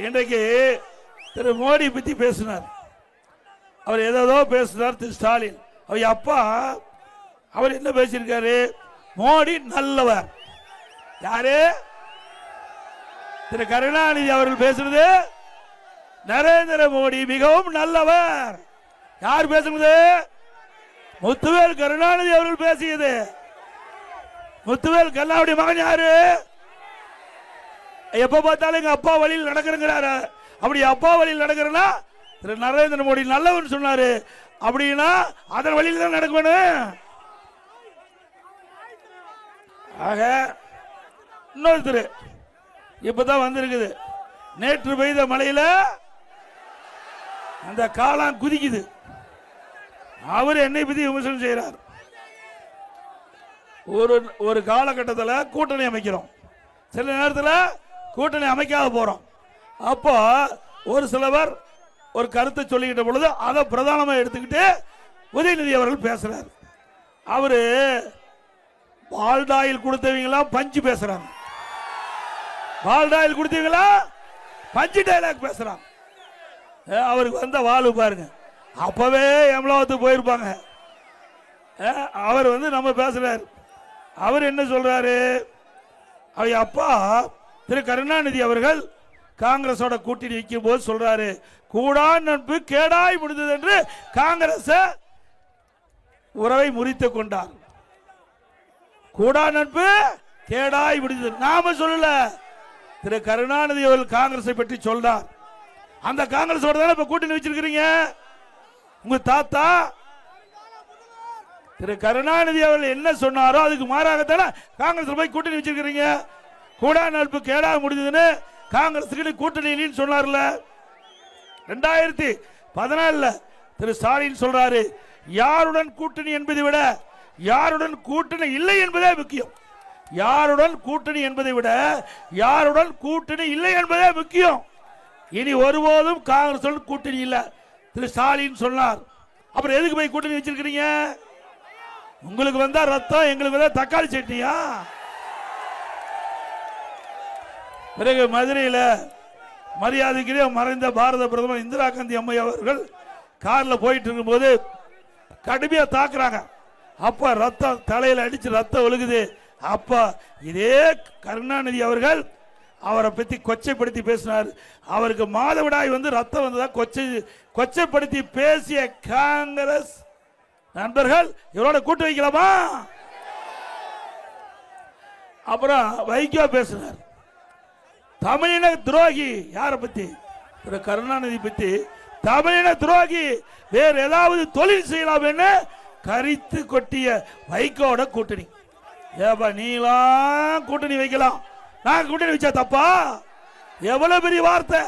இன்றைக்கு திரு மோடி பத்தி பேசினார். அவர் ஏதோ பேசினார். திரு ஸ்டாலின் அவர் அப்பா அவர் என்ன பேசியிருக்காரு? மோடி நல்லவர். யாரு? திரு கருணாநிதி அவர்கள் பேசுறது நரேந்திர மோடி மிகவும் நல்லவர். யார் பேசுறது? முத்துவேல் கருணாநிதி அவர்கள் பேசியது. முத்துவேல் கருணாநிதி மகன் யாரு? எப்ப பார்த்தாலும் எங்க அப்பா வழியில் நடக்கிறேங்கிறாரு. அப்படி அப்பா வழியில் நடக்கிறனா திரு நரேந்திர மோடி நல்லவன் சொன்னாரு. அப்படின்னா அதன் வழியில் தான் நடக்கணும். ஆக இன்னொருத்தர் இப்பதான் வந்திருக்குது. நேற்று பெய்த மழையில அந்த காளான் குதிக்குது. அவர் என்னை பத்தி விமர்சனம் செய்யறார். ஒரு காலகட்டத்தில் கூட்டணி அமைக்கிறோம், சில நேரத்தில் கூட்டணி அமைக்காத போறோம். அப்போ ஒரு சிலவர் ஒரு கருத்தை சொல்லிக்கிட்ட பொழுது அதை பிரதானமாக எடுத்துக்கிட்டு உதயநிதி அவர்கள் பேசுறார். அவரு பால்டாயில் கொடுத்தவங்களா பஞ்சு பேசுறாங்க. பால்டாயில் கொடுத்தவங்களா பஞ்சு டைலாக் பேசுறாங்க. அவருக்கு வந்த வாழ்வு பாருங்க. அப்பவே எம்லாவத்துக்கு போயிருப்பாங்க. அவர் நம்ம பேசுறாரு. அவர் என்ன சொல்றாரு? அவங்க அப்பா திரு கருணாநிதி அவர்கள் காங்கிரஸோட கூட்டணி வைக்கும் போது சொல்றாரு, கூடா நட்பு கேடாய் முடிந்தது என்று காங்கிரஸ் உறவை முறித்துக் கொண்டார். கூடா நட்பு கேடாய் முடிந்தது நாம சொல்லல, திரு கருணாநிதி அவர்கள் காங்கிரஸை பற்றி சொல்றார். அந்த காங்கிரஸோட தானே இப்ப கூட்டணி வச்சிருக்கிறீங்க. உங்க தாத்தா திரு கருணாநிதி அவர்கள் என்ன சொன்னாரோ அதுக்கு மாறாகத்தானே காங்கிரஸ் போய் கூட்டணி வச்சிருக்கிறீங்க. கூடா நட்பு கேடா முடிஞ்சதுன்னு காங்கிரஸ் கூட்டணி சொன்னார்ல. 2014 திரு ஸ்டாலின் சொல்றாரு, யாருடன் கூட்டணி என்பதை விட யாருடன் கூட்டணி இல்லை என்பதே முக்கியம். யாருடன் கூட்டணி என்பதை விட யாருடன் கூட்டணி இல்லை என்பதே முக்கியம். இனி ஒருபோதும் காங்கிரஸ் கூட்டணி இல்ல திரு ஸ்டாலின் சொன்னார். அப்புறம் எதுக்கு போய் கூட்டணி வச்சிருக்கீங்க? உங்களுக்கு வந்தா ரத்தம், எங்களுக்கு வந்தா தக்காளி சட்னியா? பிறகு மதுரையில் மரியாதைக்குரிய மறைந்த பாரத பிரதமர் இந்திரா காந்தி அம்மை அவர்கள் கார்ல போயிட்டு இருக்கும்போது கடுமையா தாக்குறாங்க. அப்ப ரத்தம் தலையில அடிச்சு ரத்தம் ஒழுகுது. அப்ப இதே கருணாநிதி அவர்கள் அவரை பத்தி கொச்சைப்படுத்தி பேசினார். அவருக்கு மாதவிடாய் ரத்தம் வந்ததா கொச்சைப்படுத்தி பேசிய காங்கிரஸ் நண்பர்கள் இவரோட கூட்டு வைக்கலாமா? அப்புறம் வைகோ பேசினார். தமிழின துரோகி. யாரை பத்தி? திரு கருணாநிதி பத்தி. தமிழின துரோகி, வேற ஏதாவது தொழில் செய்யலாம் என்று கரித்து கொட்டிய வைகோட கூட்டணி. ஏப்பா நீலாம் கூட்டணி வைக்கலாம், நான் கூட்டணி வச்சா தப்பா? எவ்வளவு பெரிய வார்த்தை!